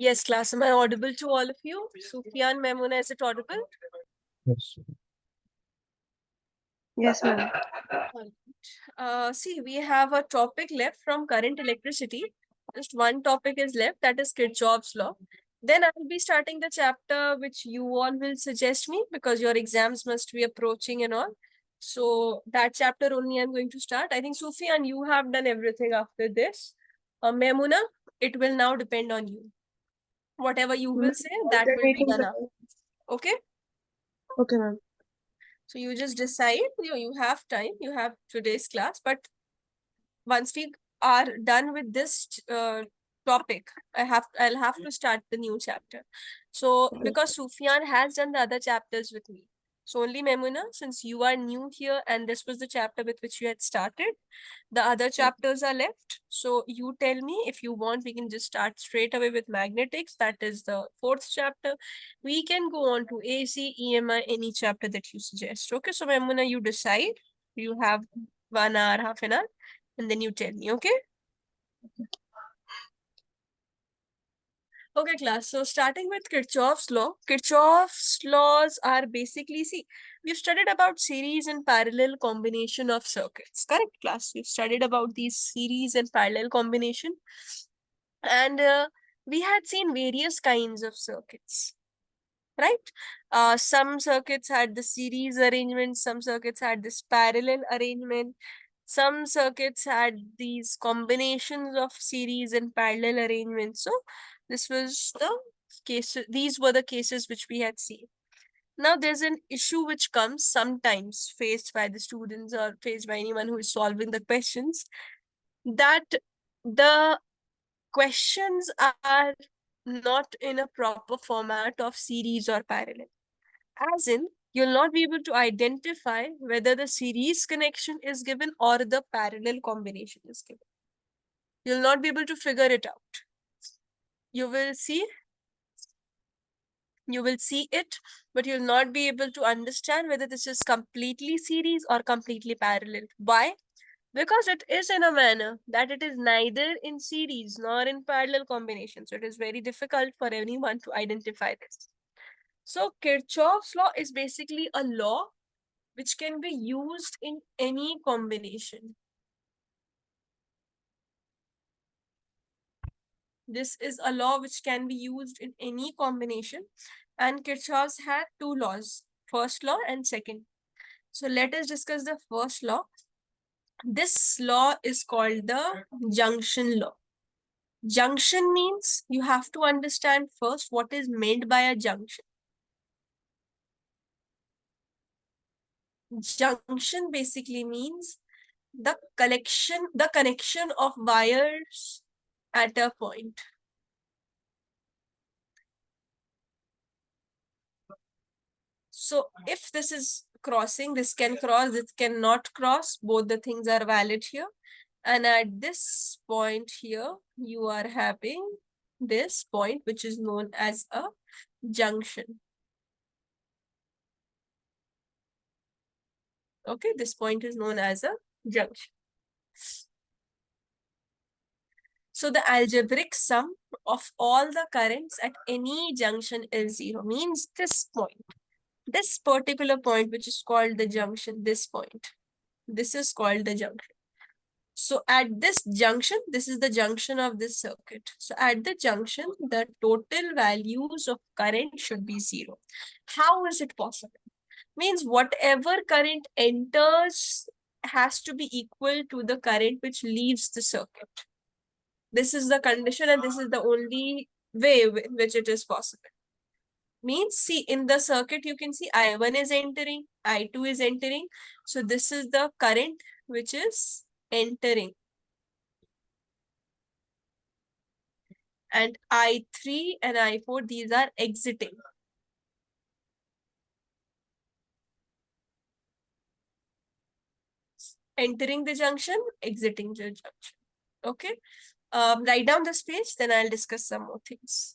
Yes, class. Am I audible to all of you? Sufyan, Memuna, is it audible? Yes. Yes, ma'am. See, we have a topic left from current electricity. Just one topic is left, that is Kirchhoff's law. Then I will be starting the chapter which you all will suggest me because your exams must be approaching and all. So that chapter only I'm going to start. I think Sufyan, you have done everything after this. Memuna, it will now depend on you. Whatever you will say, that will be done after. Okay? Okay, ma'am. So you just decide, you have time, you have today's class, but once we are done with this topic, I'll have to start the new chapter. So because Sufyan has done the other chapters with me. So only Memuna, since you are new here and this was the chapter with which you had started, the other chapters are left. So you tell me if you want, we can just start straight away with magnetics. That is the fourth chapter. We can go on to AC, EMI, any chapter that you suggest. Okay, so Memuna, you decide. You have 1 hour, half an hour, and then you tell me, okay? Okay, class. So starting with Kirchhoff's law. Kirchhoff's laws are basically, see, we've studied about series and parallel combination of circuits. Correct, class? We've studied about these series and parallel combination. And we had seen various kinds of circuits, right? Some circuits had the series arrangement, some circuits had this parallel arrangement, some circuits had these combinations of series and parallel arrangements. So this was the case, these were the cases which we had seen. Now there's an issue which comes sometimes faced by the students or faced by anyone who is solving the questions, that the questions are not in a proper format of series or parallel. As in, you'll not be able to identify whether the series connection is given or the parallel combination is given. You'll not be able to figure it out. You will see it, but you'll not be able to understand whether this is completely series or completely parallel. Why? Because it is in a manner that it is neither in series nor in parallel combination. So it is very difficult for anyone to identify this. So Kirchhoff's law is basically a law which can be used in any combination. This is a law which can be used in any combination. And Kirchhoff's had two laws, first law and second. So let us discuss the first law. This law is called the junction law. Junction means you have to understand first what is meant by a junction. Junction basically means the connection of wires at a point. So if this is crossing, this can cross, this cannot cross, both the things are valid here. And at this point here, you are having this point, which is known as a junction. Okay, this point is known as a junction. So the algebraic sum of all the currents at any junction is 0, means this point. This particular point, which is called the junction, this point, this is called the junction. So at this junction, this is the junction of this circuit. So at the junction, the total values of current should be 0. How is it possible? Means whatever current enters has to be equal to the current which leaves the circuit. This is the condition and this is the only way in which it is possible. Means, see, in the circuit, you can see I1 is entering, I2 is entering. So this is the current which is entering. And I3 and I4, these are exiting. Entering the junction, exiting the junction. Okay. Write down this page, then I'll discuss some more things.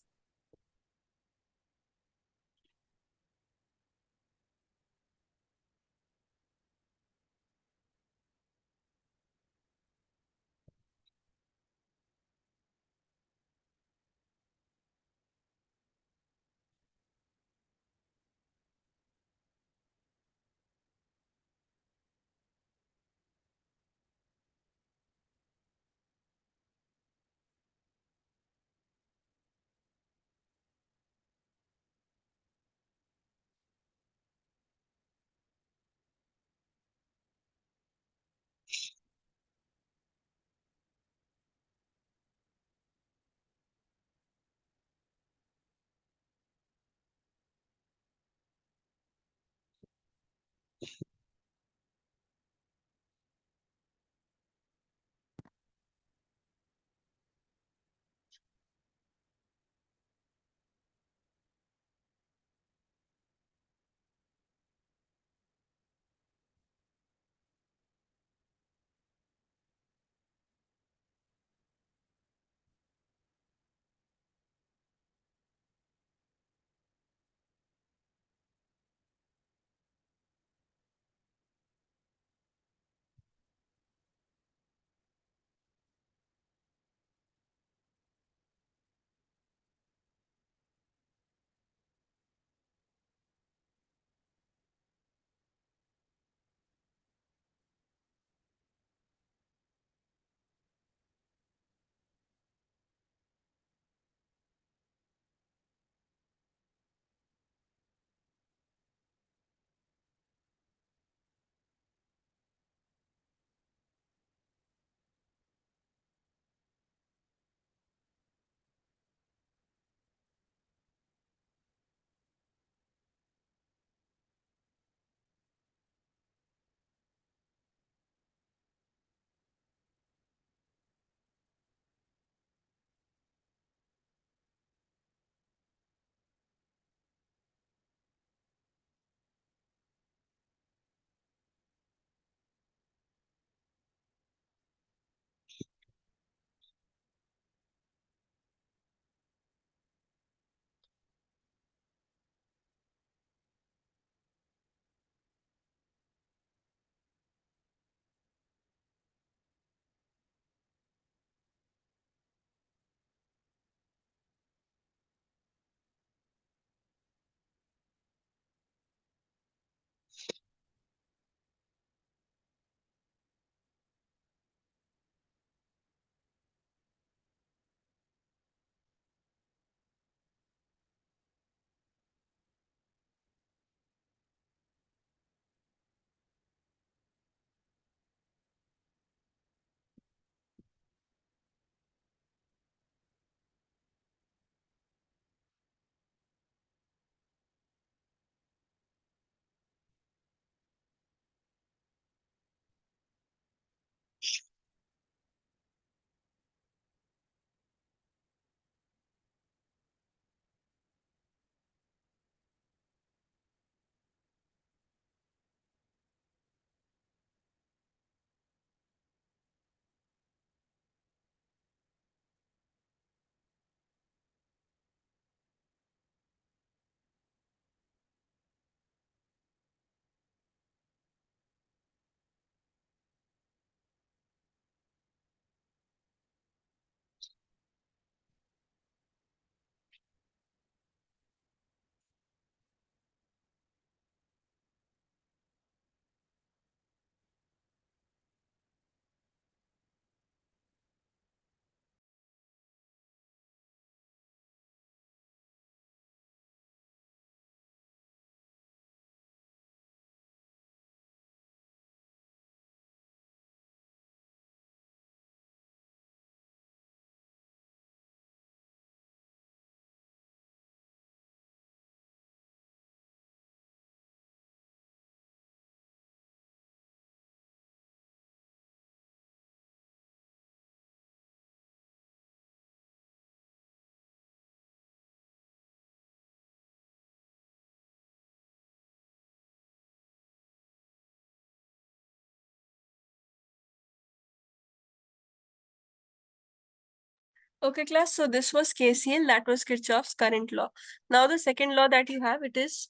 Okay, class. So this was KCL, that was Kirchhoff's current law. Now the second law that you have, it is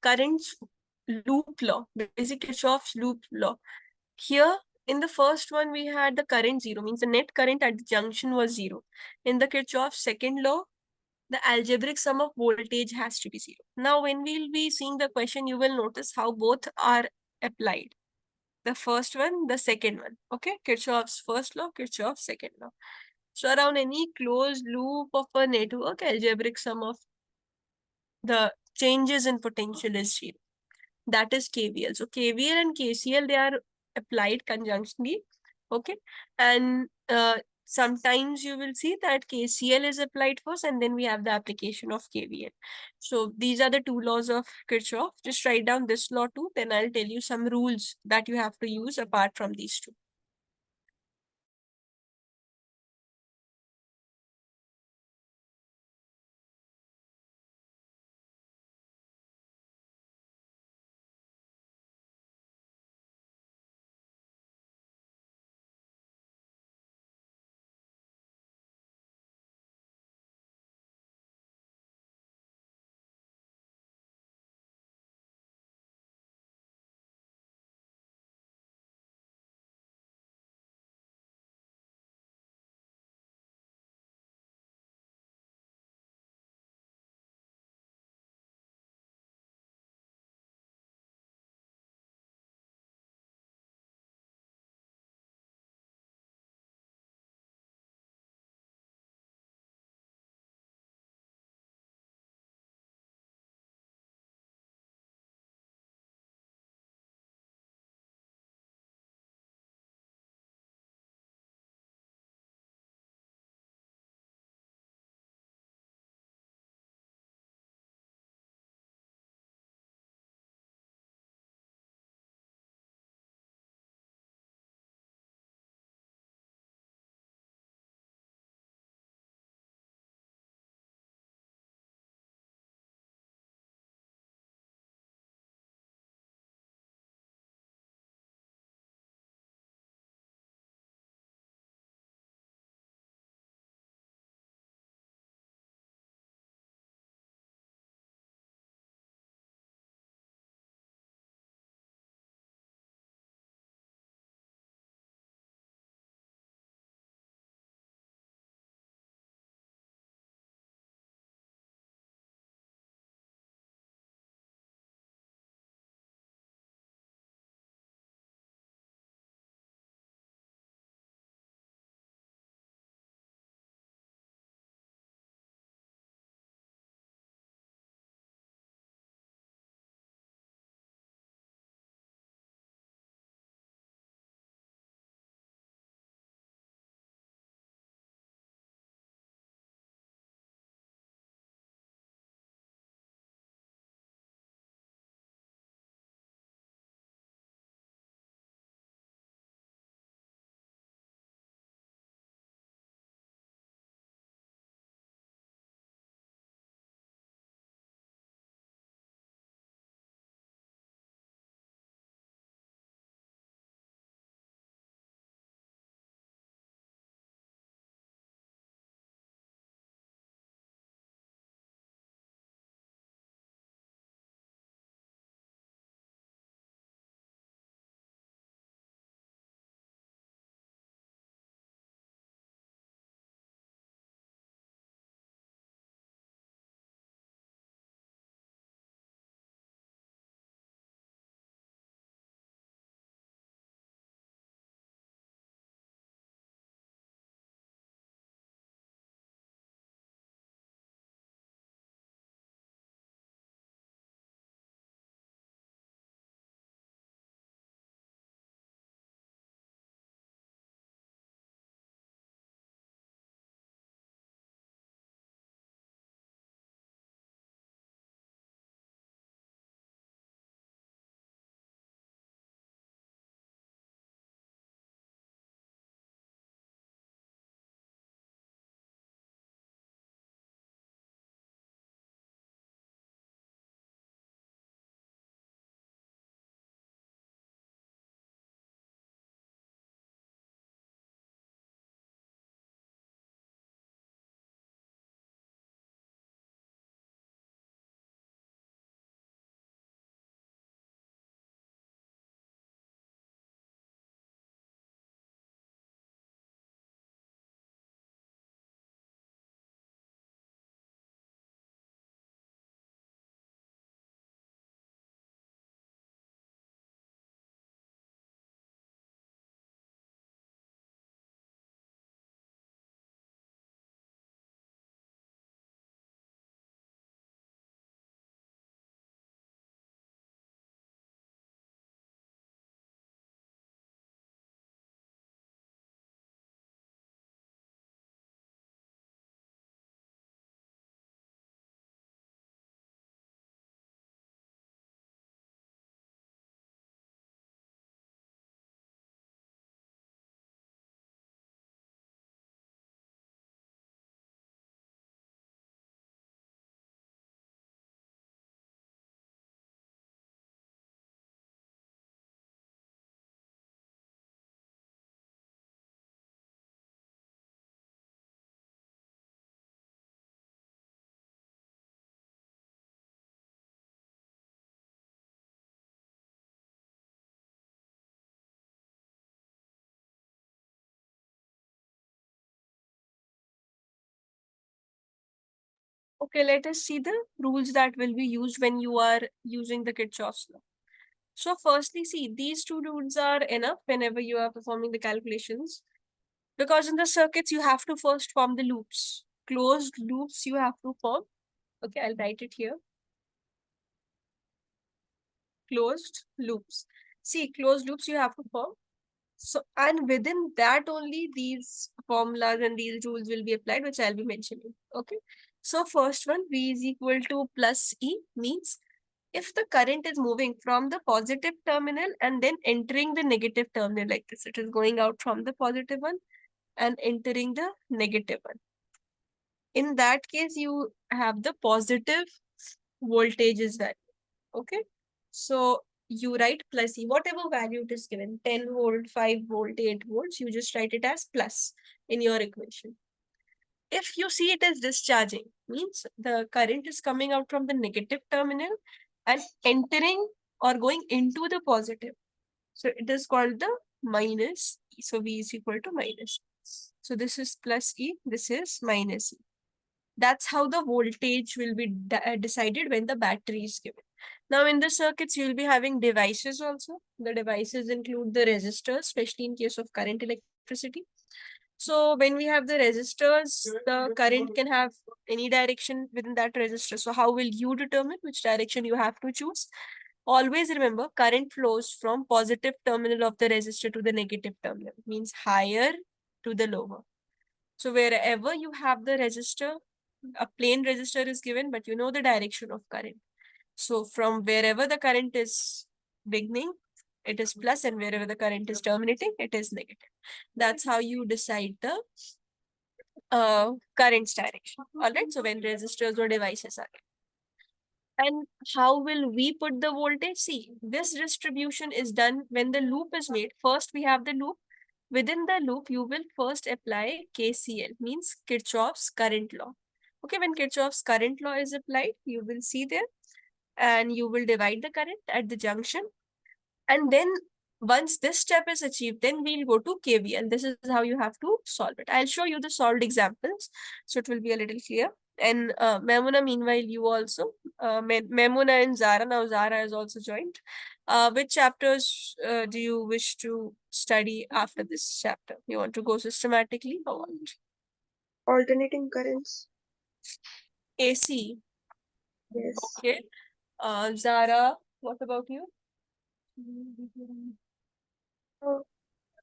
current's loop law, basic Kirchhoff's loop law. Here, in the first one, we had the current zero, means the net current at the junction was zero. In the Kirchhoff's second law, the algebraic sum of voltage has to be zero. Now, when we'll be seeing the question, you will notice how both are applied. The first one, the second one. Okay, Kirchhoff's first law, Kirchhoff's second law. So around any closed loop of a network, algebraic sum of the changes in potential is zero. That is KVL. So KVL and KCL, they are applied conjunctionally. Okay. And sometimes you will see that KCL is applied first and then we have the application of KVL. So these are the two laws of Kirchhoff. Just write down this law too. Then I'll tell you some rules that you have to use apart from these two. Okay, let us see the rules that will be used when you are using the Kirchhoff's law. So firstly, see, these two rules are enough whenever you are performing the calculations. Because in the circuits, you have to first form the loops. Closed loops you have to form. Okay, I'll write it here. Closed loops. See, closed loops you have to form. So, and within that only these formulas and these rules will be applied, which I'll be mentioning. Okay. So first one, V is equal to plus E means if the current is moving from the positive terminal and then entering the negative terminal like this, it is going out from the positive one and entering the negative one. In that case, you have the positive voltage is value. Okay. So you write plus E, whatever value it is given, 10 volt, 5 volt, 8 volts, you just write it as plus in your equation. If you see it as discharging, means the current is coming out from the negative terminal and entering or going into the positive. So it is called the minus E. So V is equal to minus. So this is plus E, this is minus E. That's how the voltage will be decided when the battery is given. Now in the circuits, you'll be having devices also. The devices include the resistors, especially in case of current electricity. So when we have the resistors, the current can have any direction within that resistor. So how will you determine which direction you have to choose? Always remember, current flows from positive terminal of the resistor to the negative terminal, means higher to the lower. So wherever you have the resistor, a plain resistor is given, but you know the direction of current. So from wherever the current is beginning, it is plus, and wherever the current is terminating, it is negative. That's how you decide the current's direction. All right. So when resistors or devices are given. And how will we put the voltage? See, this distribution is done when the loop is made. First, we have the loop. Within the loop, you will first apply KCL, means Kirchhoff's current law. Okay, when Kirchhoff's current law is applied, you will see there, and you will divide the current at the junction. And then once this step is achieved, then we'll go to KVL. This is how you have to solve it. I'll show you the solved examples, so it will be a little clear. And Memuna, meanwhile, you also, Memuna and Zara, now Zara has also joined. Which chapters do you wish to study after this chapter? You want to go systematically or what? Alternating currents. AC. Yes. Okay. Zara, what about you? Oh,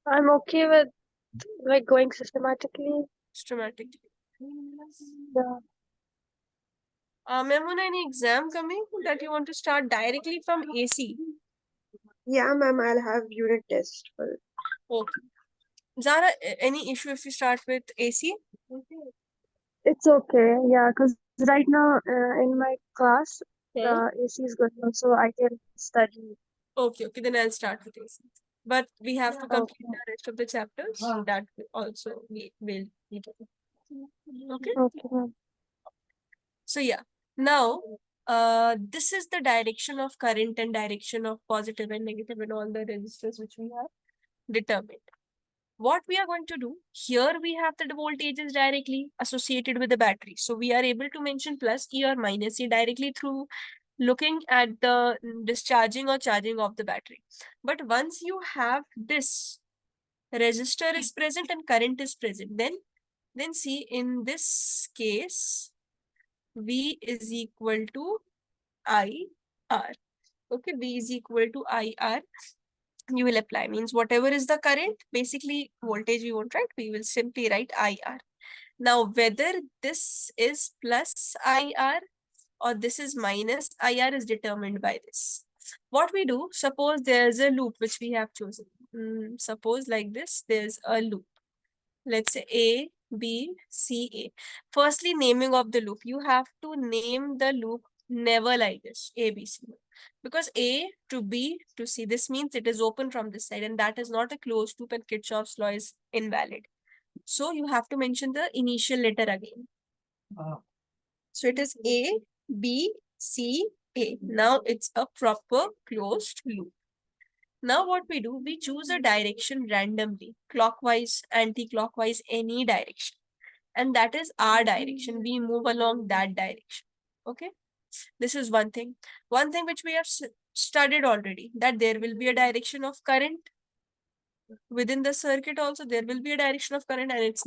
I'm okay with like going systematically. Systematically. Yeah. Memuna, any exam coming that you want to start directly from AC? Yeah, ma'am, I'll have unit test for it. Okay. Zara, any issue if you start with AC? It's okay. Yeah, because right now in my class, Hmm. the AC is going on, so I can study. Okay, then I'll start with AC. But we have to complete Okay. the rest of the chapters. That also we will need to. Okay. Okay, ma'am. So yeah, now this is the direction of current and direction of positive and negative and all the resistors which we have determined. What we are going to do here, we have the voltages directly associated with the battery. So we are able to mention plus E or minus E directly through looking at the discharging or charging of the battery. But once you have this resistor is present and current is present, then see in this case, V is equal to IR. Okay, V is equal to IR. You will apply, means whatever is the current, basically voltage we won't write, we will simply write IR. Now, whether this is plus IR or this is minus IR is determined by this. What we do, suppose there's a loop which we have chosen. Suppose like this, there's a loop. Let's say A, B, C, A. Firstly, naming of the loop. You have to name the loop never like this, A, B, C. Because A to B to C, this means it is open from this side and that is not a closed loop and Kirchhoff's law is invalid. So you have to mention the initial letter again. So it is A, B, C, A. Now it's a proper closed loop. Now what we do, we choose a direction randomly, clockwise, anti-clockwise, any direction. and that is our direction. We move along that direction. Okay, this is one thing. One thing which we have studied already, that there will be a direction of current within the circuit. Also there will be a direction of current, and it's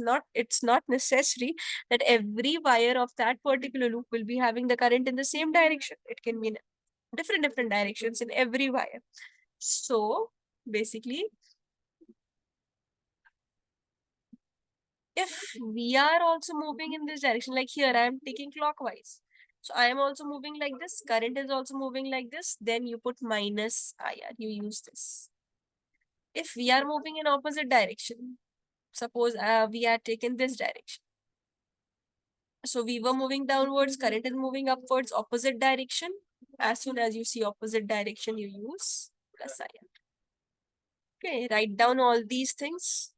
not necessary that every wire of that particular loop will be having the current in the same direction. It can be in different directions in every wire. So basically, if we are also moving in this direction, like here I am taking clockwise, so I am also moving like this, current is also moving like this, then you put minus IR, you use this. If we are moving in opposite direction, suppose we are taken this direction, so we were moving downwards, current is moving upwards, opposite direction. As soon as you see opposite direction, you use plus IR. Okay, write down all these things.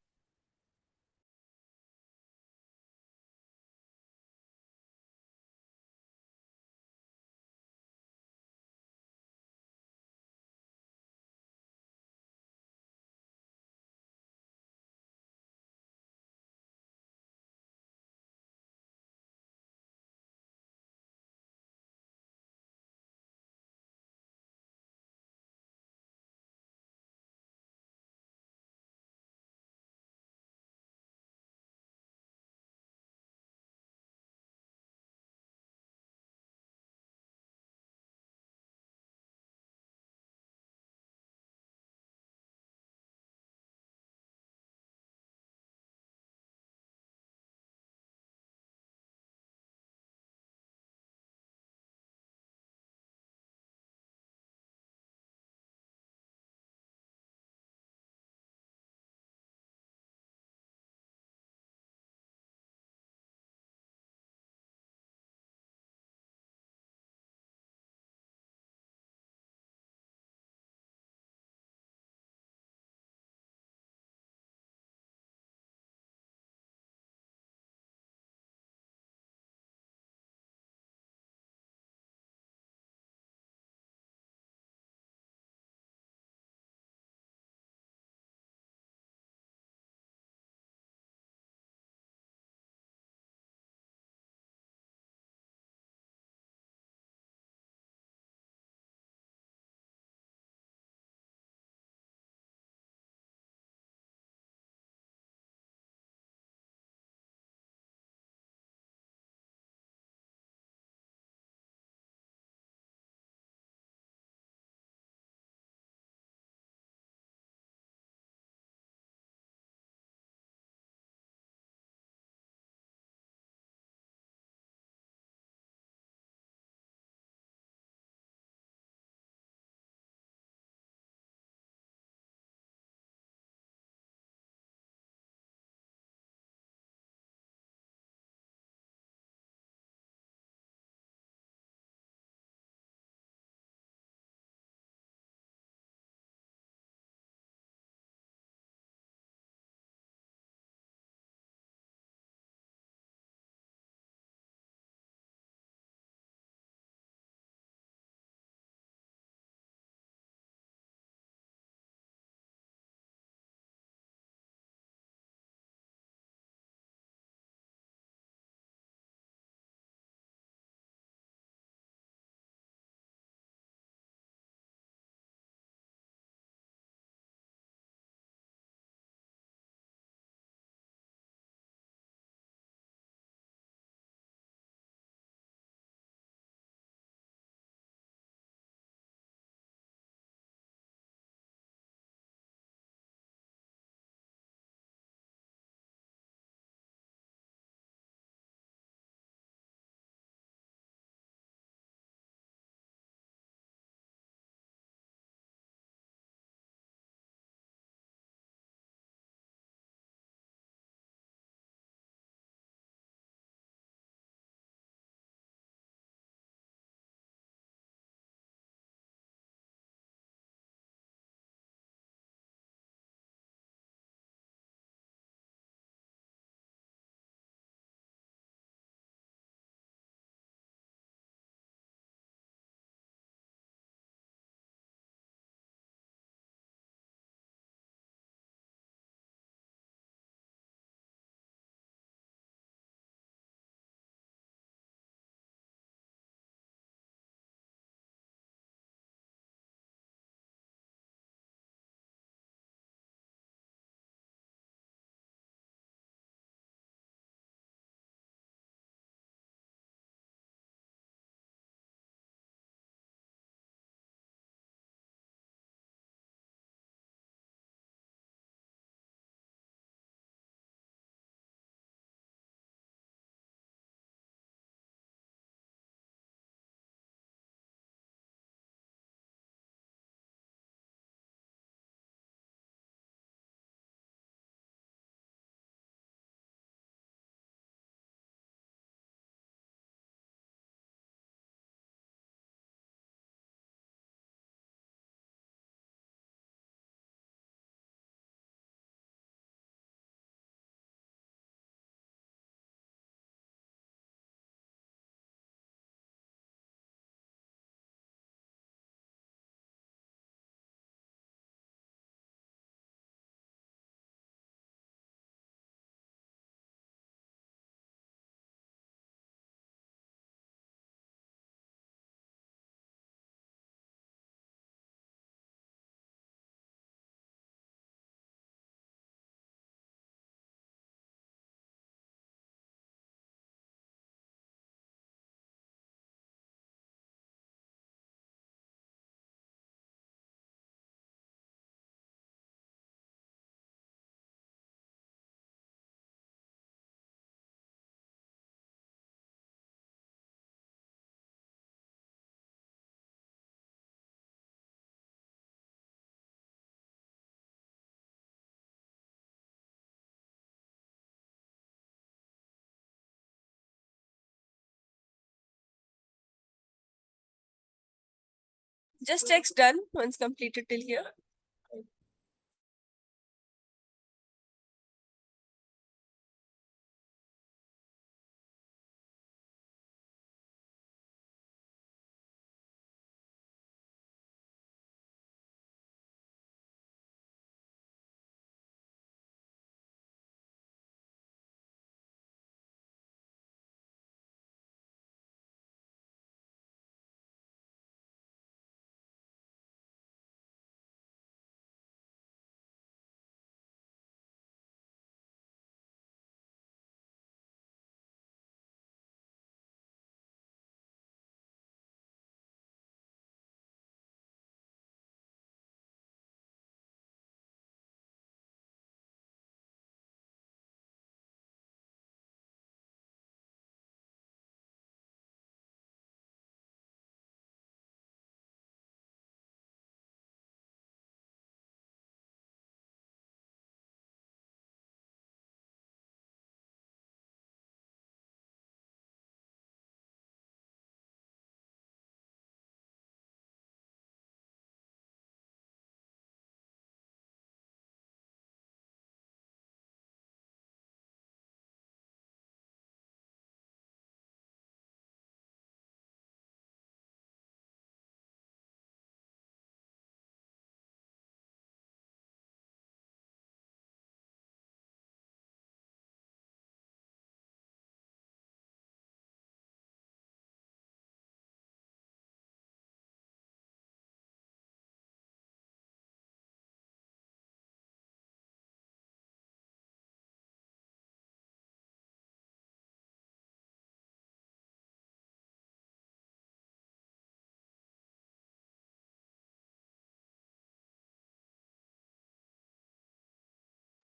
Just text done once completed till here.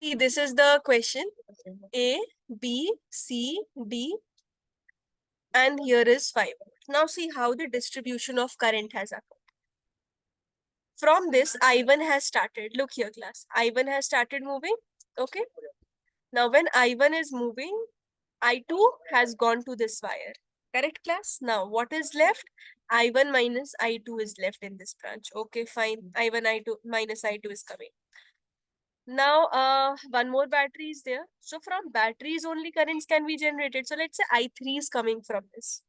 See, this is the question. A, B, C, D, and here is 5. Now see how the distribution of current has occurred. From this, I1 has started. Look here, class. I1 has started moving. Okay. Now, when I1 is moving, I2 has gone to this wire. Correct, class? Now, what is left? I1 minus I2 is left in this branch. Okay, fine. I1, I2 minus I2 is coming. Now, one more battery is there. So, from batteries only currents can be generated. So, let's say I3 is coming from this.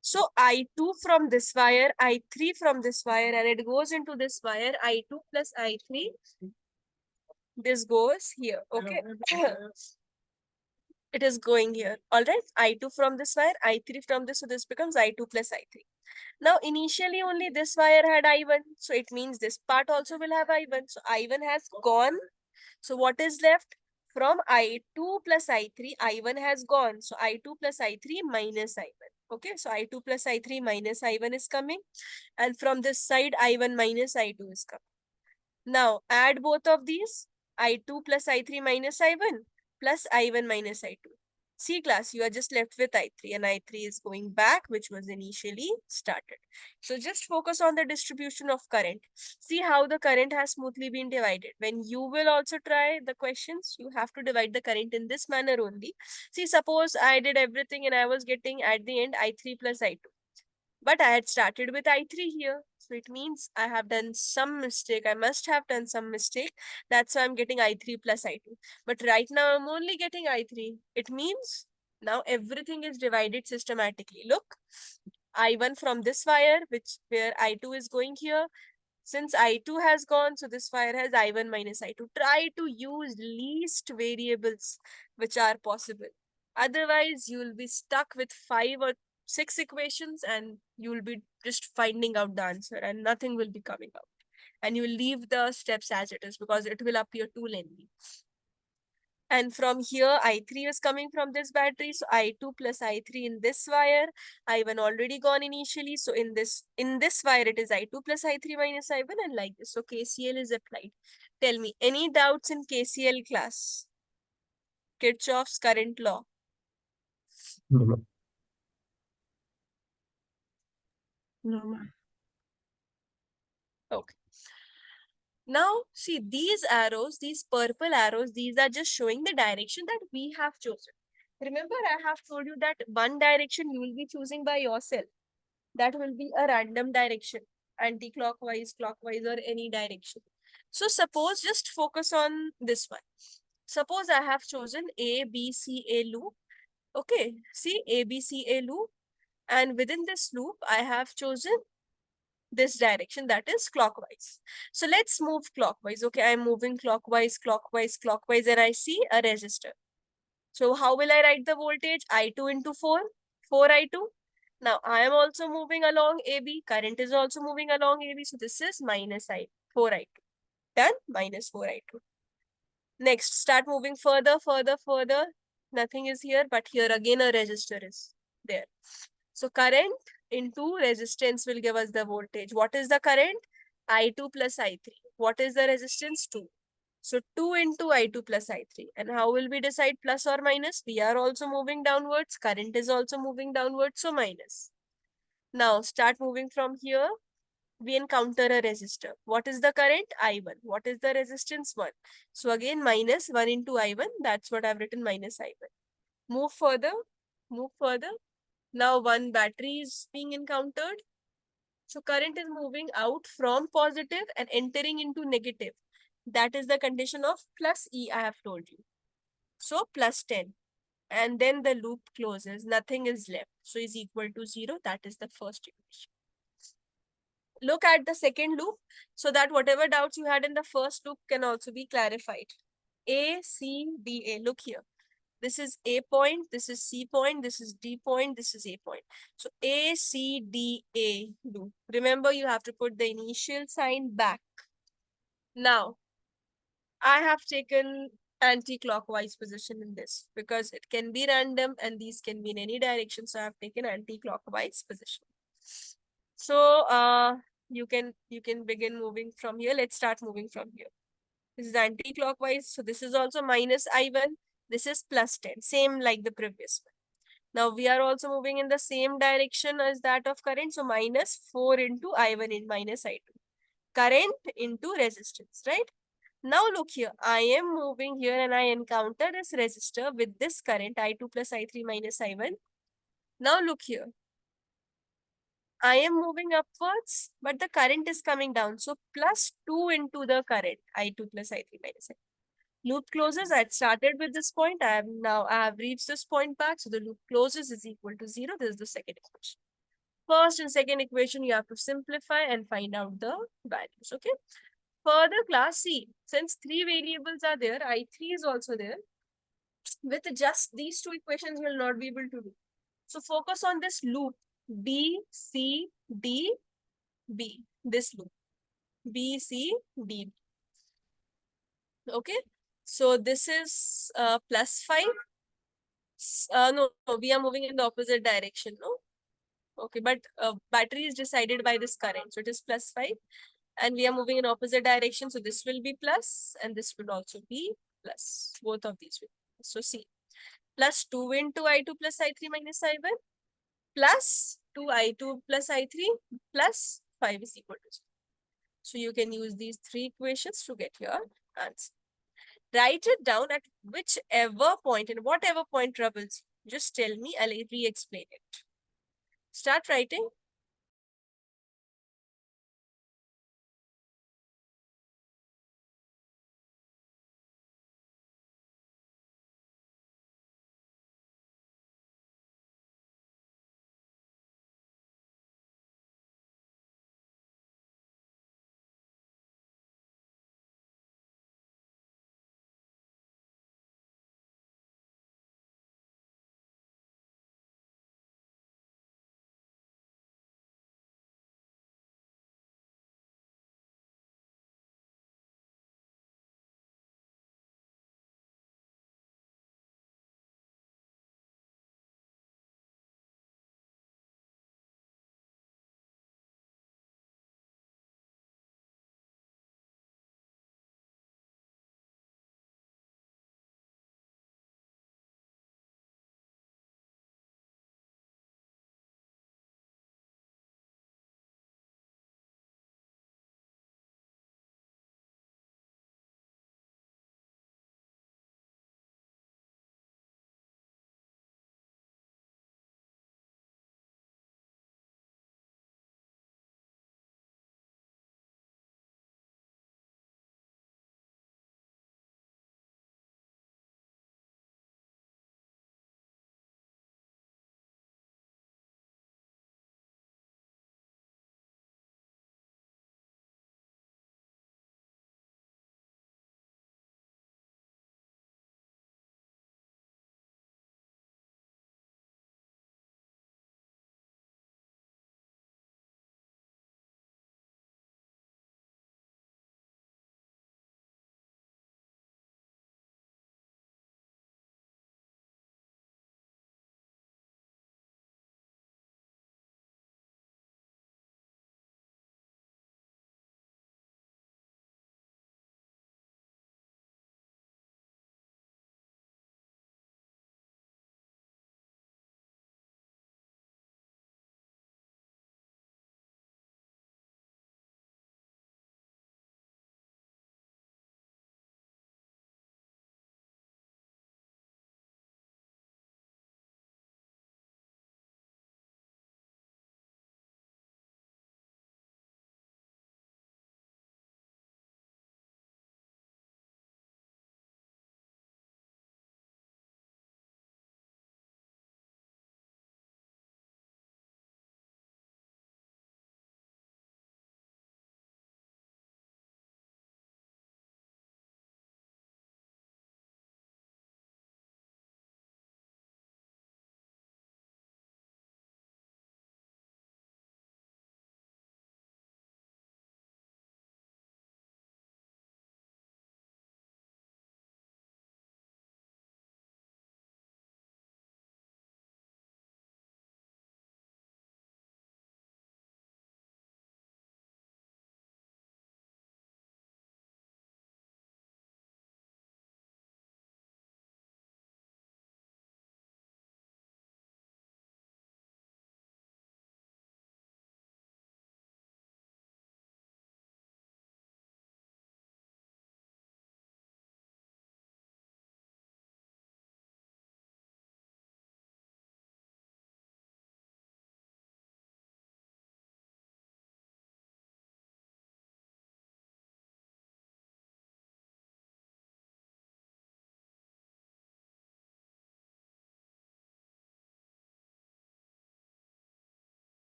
So I2 from this wire, I3 from this wire, and it goes into this wire, I2 plus I3. This goes here, okay? It is going here, all right? I2 from this wire, I3 from this, so this becomes I2 plus I3. Now, initially only this wire had I1, so it means this part also will have I1. So I1 has gone. So what is left? From I2 plus I3, I1 has gone. So I2 plus I3 minus I1. Okay, so I2 plus I3 minus I1 is coming. And from this side, I1 minus I2 is coming. Now, add both of these. I2 plus I3 minus I1 plus I1 minus I2. See, class, you are just left with I3 and I3 is going back, which was initially started. So just focus on the distribution of current. See how the current has smoothly been divided. When you will also try the questions, you have to divide the current in this manner only. See, suppose I did everything and I was getting at the end I3 plus I2. But I had started with I3 here. So it means I have done some mistake. I must have done some mistake. That's why I'm getting I3 plus I2. But right now I'm only getting I3. It means now everything is divided systematically. Look, I1 from this wire, where I2 is going here. Since I2 has gone, so this wire has I1 minus I2. Try to use least variables which are possible. Otherwise, you will be stuck with 5 or 6 equations and you will be just finding out the answer and nothing will be coming out. And you will leave the steps as it is because it will appear too lengthy. And from here, I3 is coming from this battery. So I2 plus I3 in this wire. I1 already gone initially. So in this wire, it is I2 plus I3 minus I1 and like this. So KCL is applied. Tell me, any doubts in KCL class? Kirchhoff's current law. No. No. Okay. Now, see these arrows, these purple arrows, these are just showing the direction that we have chosen. Remember, I have told you that one direction you will be choosing by yourself. That will be a random direction. anti-clockwise, clockwise, or any direction. So suppose just focus on this one. Suppose I have chosen A, B, C, A loop. Okay, see A, B, C, A loop. And within this loop, I have chosen this direction, that is clockwise. So let's move clockwise. Okay, I'm moving clockwise, clockwise, clockwise, and I see a resistor. So how will I write the voltage? I2 into 4, 4I2. Now I am also moving along AB. Current is also moving along AB. So this is minus 4I2. Done? Minus 4I2. Next, start moving further, further, further. Nothing is here, but here again a resistor is there. So current into resistance will give us the voltage. What is the current? I2 plus I3. What is the resistance? 2. So 2 into I2 plus I3. And how will we decide plus or minus? We are also moving downwards. Current is also moving downwards. So minus. Now start moving from here. We encounter a resistor. What is the current? I1. What is the resistance? 1. So again minus 1 into I1. That's what I've written, minus I1. Move further. Move further. Now one battery is being encountered. So current is moving out from positive and entering into negative. That is the condition of plus E I have told you. So plus 10. And then the loop closes. Nothing is left. So is equal to 0. That is the first equation. Look at the second loop so that whatever doubts you had in the first loop can also be clarified. A, C, D, A. Look here. This is A point, this is C point, this is D point, this is A point. So A, C, D, A loop. Remember, you have to put the initial sign back. Now, I have taken anti-clockwise position in this because it can be random and these can be in any direction. So I have taken anti-clockwise position. So you can begin moving from here. Let's start moving from here. This is anti-clockwise. So this is also minus I1. This is plus 10, same like the previous one. Now we are also moving in the same direction as that of current. So minus 4 into I1 in minus I2. Current into resistance, right? Now look here. I am moving here and I encounter this resistor with this current I2 plus I3 minus I1. Now look here. I am moving upwards, but the current is coming down. So plus 2 into the current I2 plus I3 minus I1. Loop closes. I started with this point. I have reached this point back. So the loop closes is equal to 0. This is the second equation. First and second equation, you have to simplify and find out the values. Okay. Further class C, since 3 variables are there, I3 is also there. With just these 2 equations, you will not be able to do. So focus on this loop B, C, D, B. This loop B, C, D. Okay. So this is plus 5. No, we are moving in the opposite direction, no? Okay, but battery is decided by this current. So it is plus 5. And we are moving in opposite direction. So this will be plus and this will also be plus. Both of these will. So see, plus 2 into I2 plus I3 minus I1 plus 2I2 plus I3 plus 5 is equal to 0. So you can use these 3 equations to get your answer. Write it down at whichever point and whatever point troubles you. Just tell me, I'll re-explain it. Start writing.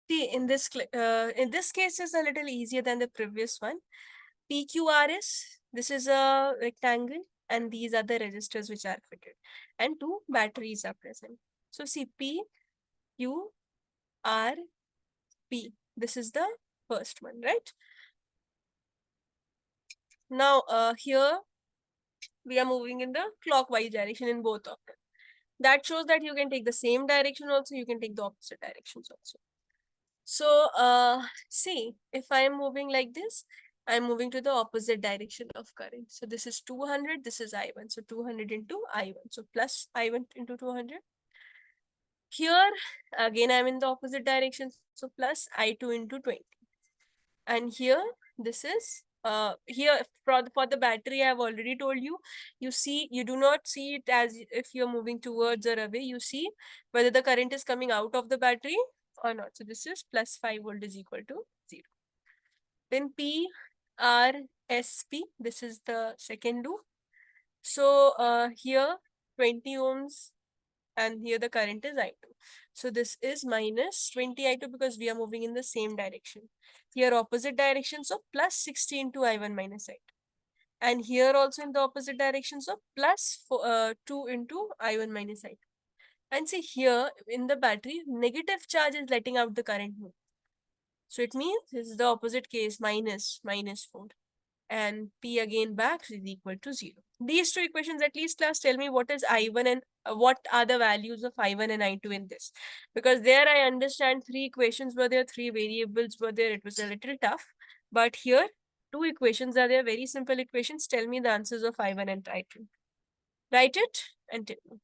See, in this case is a little easier than the previous one. PQRS, this is a rectangle, and these are the resistors which are fitted, and two batteries are present. So see, P, Q, R, P. This is the first one, right? Now, here we are moving in the clockwise direction in both of them. That shows that you can take the same direction also, you can take the opposite directions also. So, see, if I am moving like this, I'm moving to the opposite direction of current. So this is 200, this is I1. So 200 into I1. So plus I1 into 200. Here, again, I'm in the opposite direction. So plus I2 into 20. And here, this is, here for the battery, I've already told you, you do not see it as if you're moving towards or away. You see whether the current is coming out of the battery or not. So this is plus 5 volt is equal to 0. Then P, R, S, P, this is the second loop. So here 20 ohms and here the current is I2. So this is minus 20 I2 because we are moving in the same direction. Here opposite direction, so plus 60 into I1 minus I2. And here also in the opposite direction, so plus 2 into I1 minus I2. And see here in the battery, negative charge is letting out the current move. So it means this is the opposite case, minus 4. And P again back is equal to 0. These two equations, at least class, tell me what is I1 and what are the values of I1 and I2 in this. Because there I understand 3 equations were there, 3 variables were there. It was a little tough. But here, 2 equations are there, very simple equations. Tell me the answers of I1 and I2. Write it and tell me.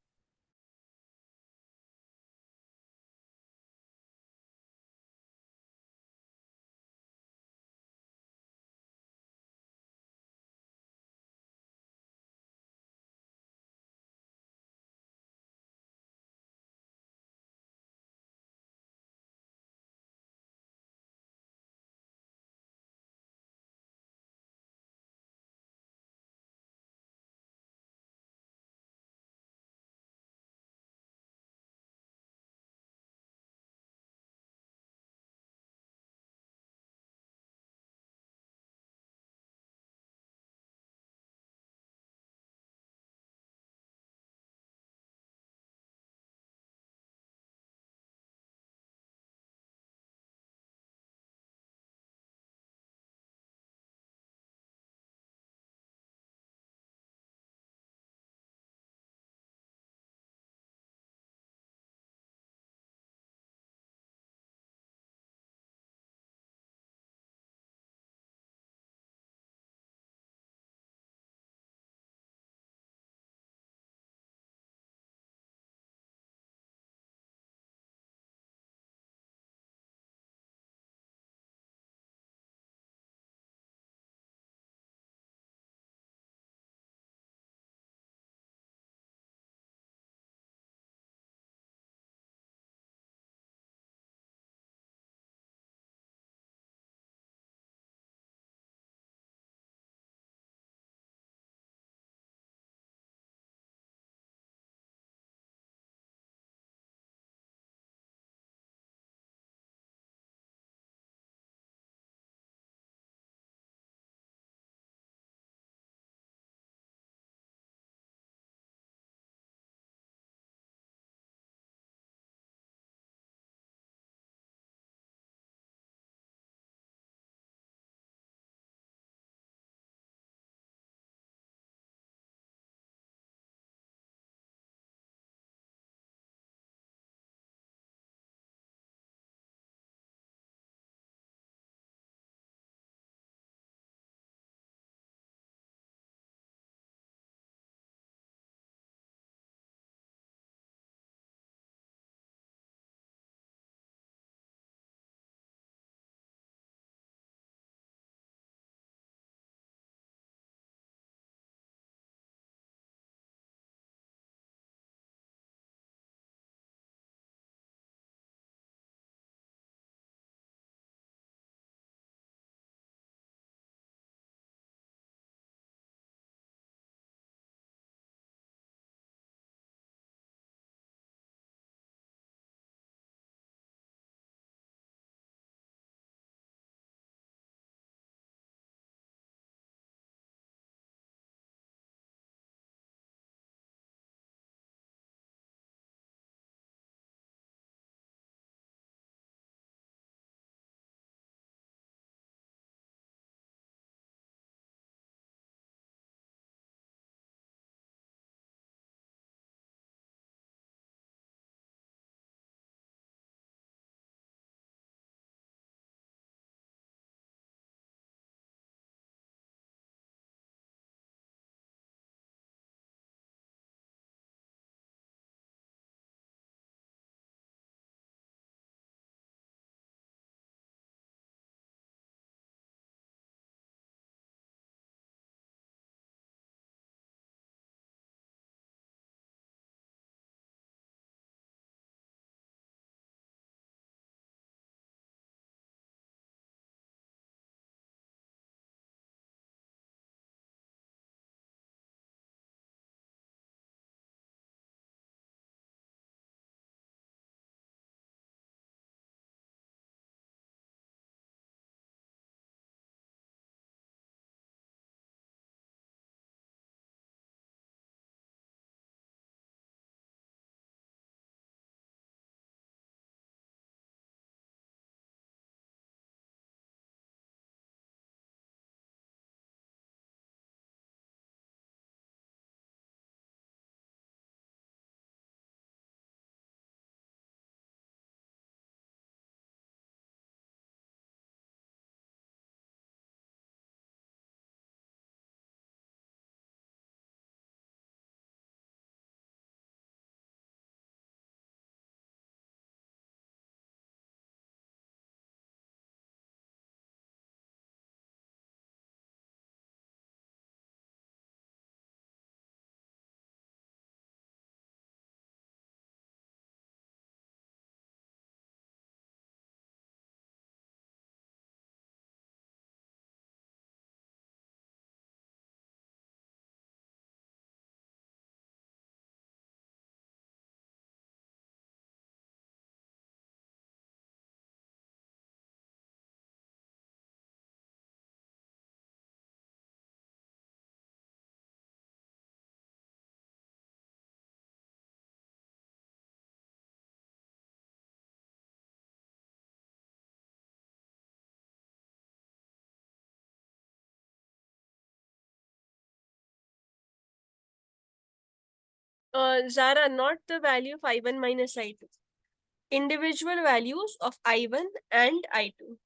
Zara, not the value of I1 minus I2. Individual values of I1 and I2.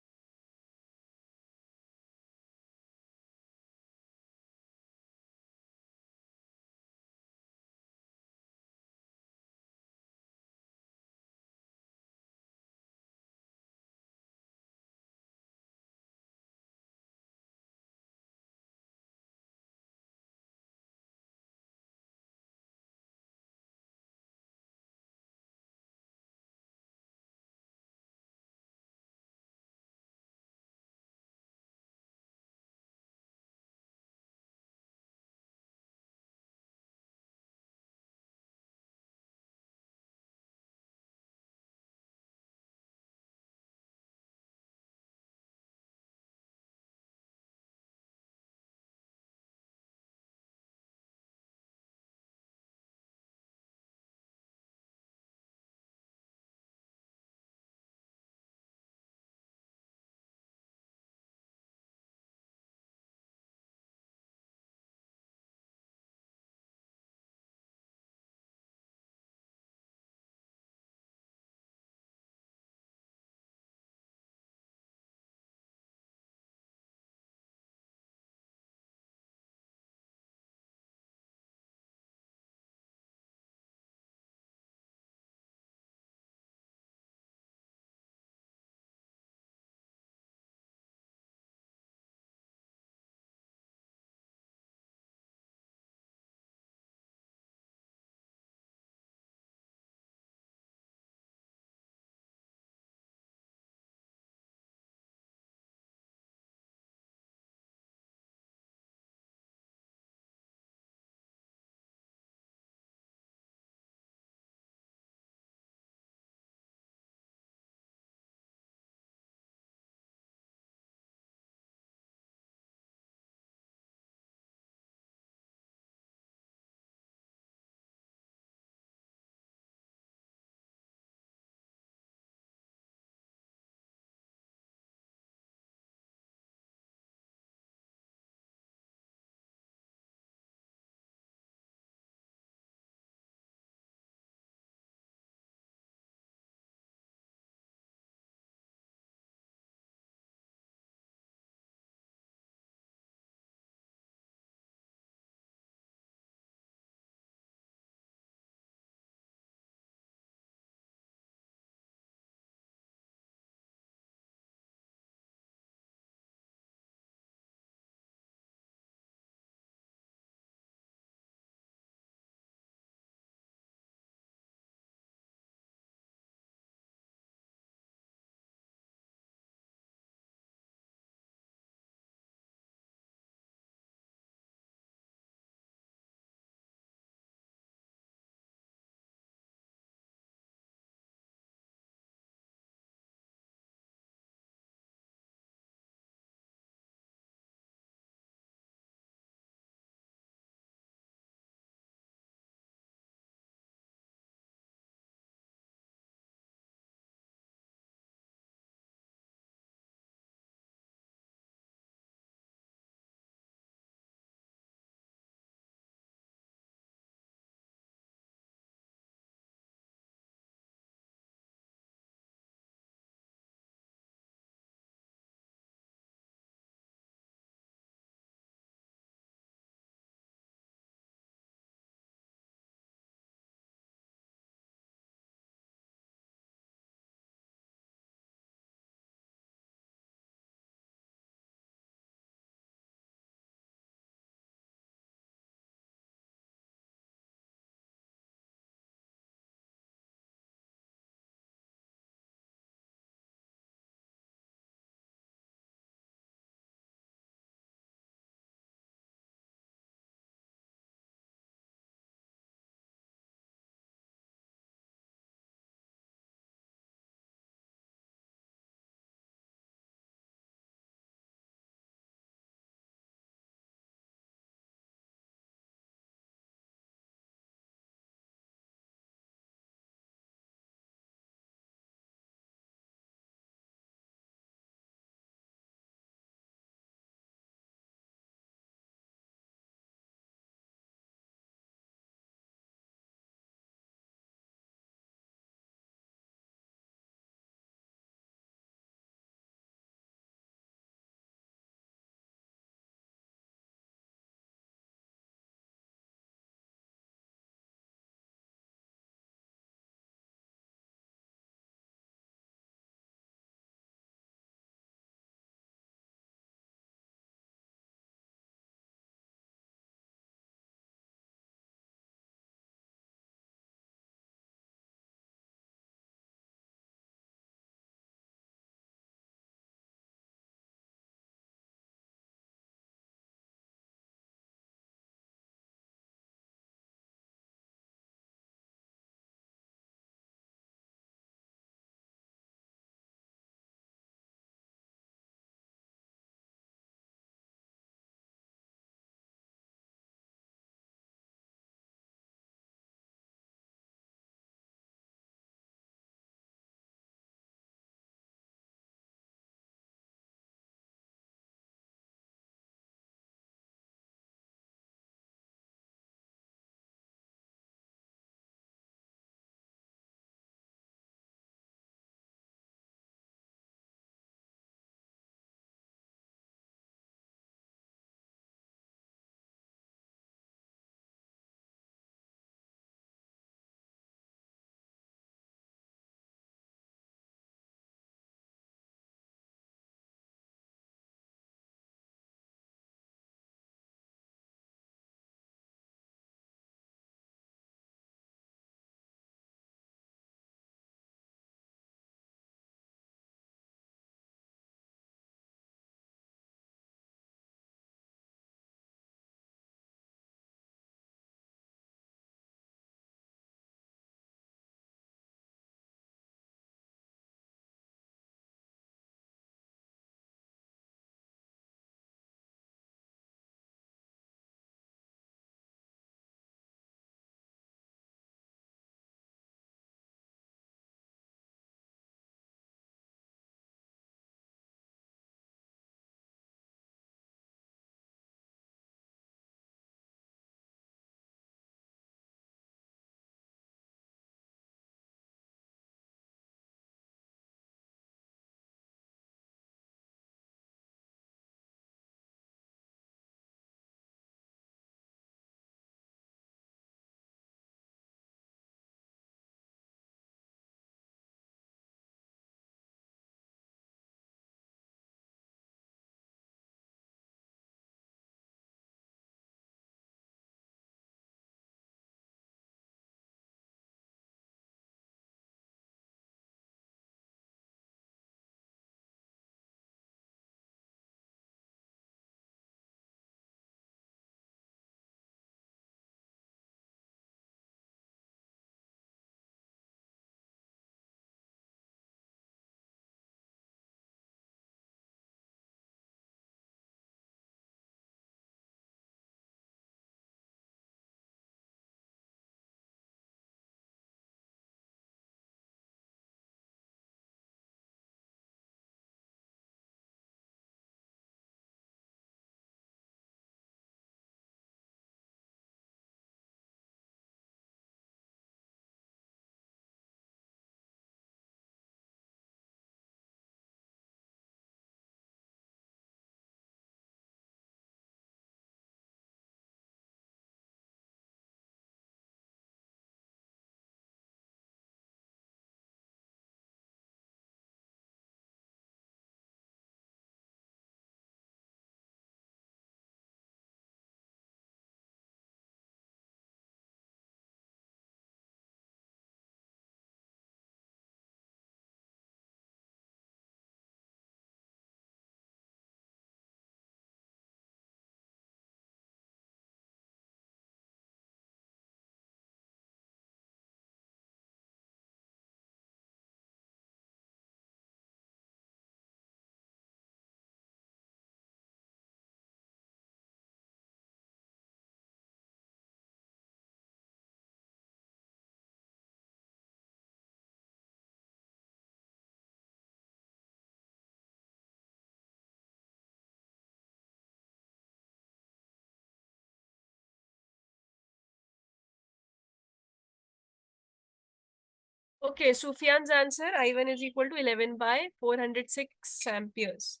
Okay, Sufyan's answer, I1 is equal to 11 by 406 amperes.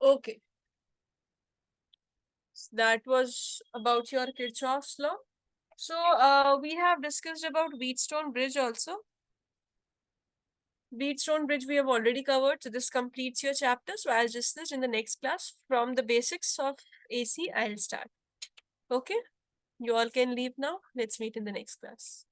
Okay. So that was about your Kirchhoff's law. So we have discussed about Wheatstone Bridge also. Wheatstone Bridge we have already covered. So this completes your chapter. So as discussed in the next class, from the basics of AC, I'll start. Okay. You all can leave now. Let's meet in the next class.